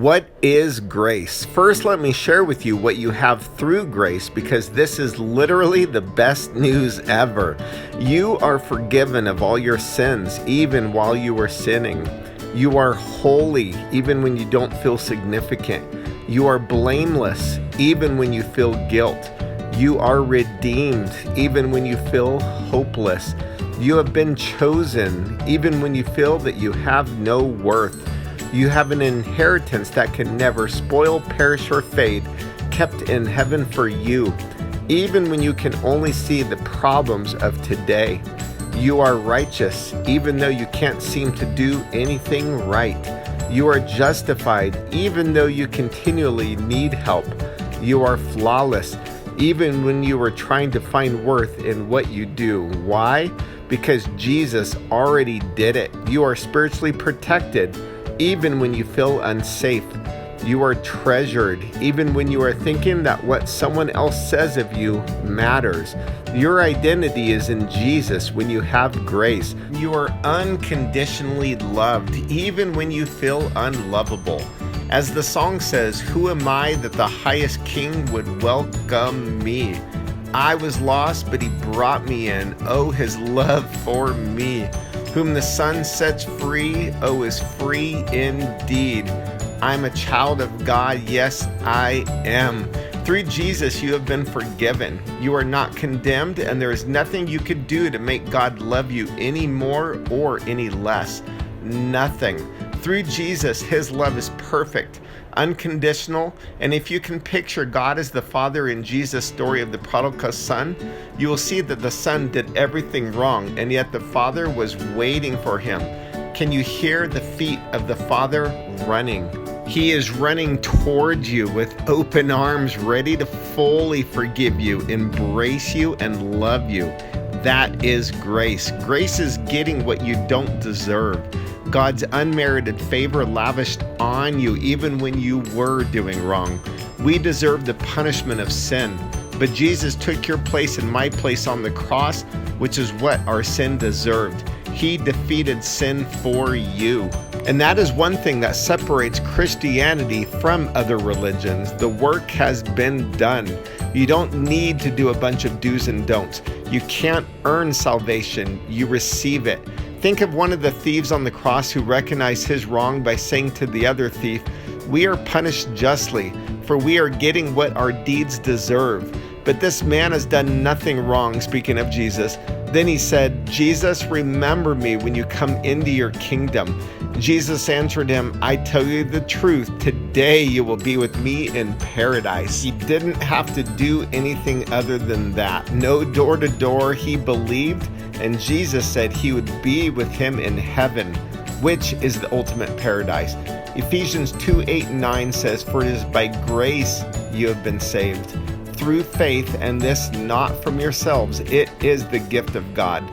What is grace? First, let me share with you what you have through grace, because this is literally the best news ever. You are forgiven of all your sins, even while you were sinning. You are holy, even when you don't feel significant. You are blameless, even when you feel guilt. You are redeemed, even when you feel hopeless. You have been chosen, even when you feel that you have no worth. You have an inheritance that can never spoil, perish, or fade, kept in heaven for you, even when you can only see the problems of today. You are righteous, even though you can't seem to do anything right. You are justified, even though you continually need help. You are flawless, even when you are trying to find worth in what you do. Why? Because Jesus already did it. You are spiritually protected, even when you feel unsafe. You are treasured, even when you are thinking that what someone else says of you matters. Your identity is in Jesus when you have grace. You are unconditionally loved, even when you feel unlovable. As the song says, "Who am I that the highest King would welcome me? I was lost, but he brought me in. Oh, his love for me. Whom the Son sets free, oh, is free indeed. I'm a child of God, yes, I am." Through Jesus, you have been forgiven. You are not condemned, and there is nothing you could do to make God love you any more or any less. Nothing. Through Jesus, his love is perfect, unconditional, and if you can picture God as the Father in Jesus' story of the prodigal son, you will see that the son did everything wrong, and yet the Father was waiting for him. Can you hear the feet of the Father running? He is running towards you with open arms, ready to fully forgive you, embrace you, and love you. That is grace. Grace is getting what you don't deserve. God's unmerited favor lavished on you even when you were doing wrong. We deserve the punishment of sin, but Jesus took your place and my place on the cross, which is what our sin deserved. He defeated sin for you. And that is one thing that separates Christianity from other religions. The work has been done. You don't need to do a bunch of do's and don'ts. You can't earn salvation, you receive it. Think of one of the thieves on the cross who recognized his wrong by saying to the other thief, "We are punished justly, for we are getting what our deeds deserve. But this man has done nothing wrong," speaking of Jesus. Then he said, "Jesus, remember me when you come into your kingdom." Jesus answered him, "I tell you the truth, today you will be with me in paradise." He didn't have to do anything other than that. No door to door, he believed, and Jesus said he would be with him in heaven, which is the ultimate paradise. Ephesians 2:8-9 says, "For it is by grace you have been saved, through faith, and this not from yourselves. It is the gift of God,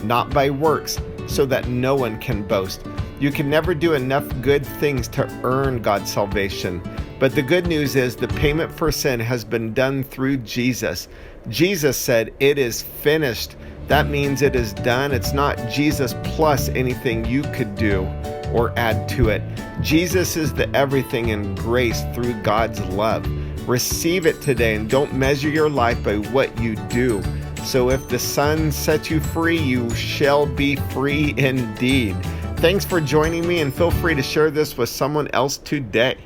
not by works, so that no one can boast." You can never do enough good things to earn God's salvation. But the good news is the payment for sin has been done through Jesus. Jesus said, "It is finished." That means it is done. It's not Jesus plus anything you could do or add to it. Jesus is the everything in grace through God's love. Receive it today and don't measure your life by what you do. So if the Son sets you free, you shall be free indeed. Thanks for joining me, and feel free to share this with someone else today.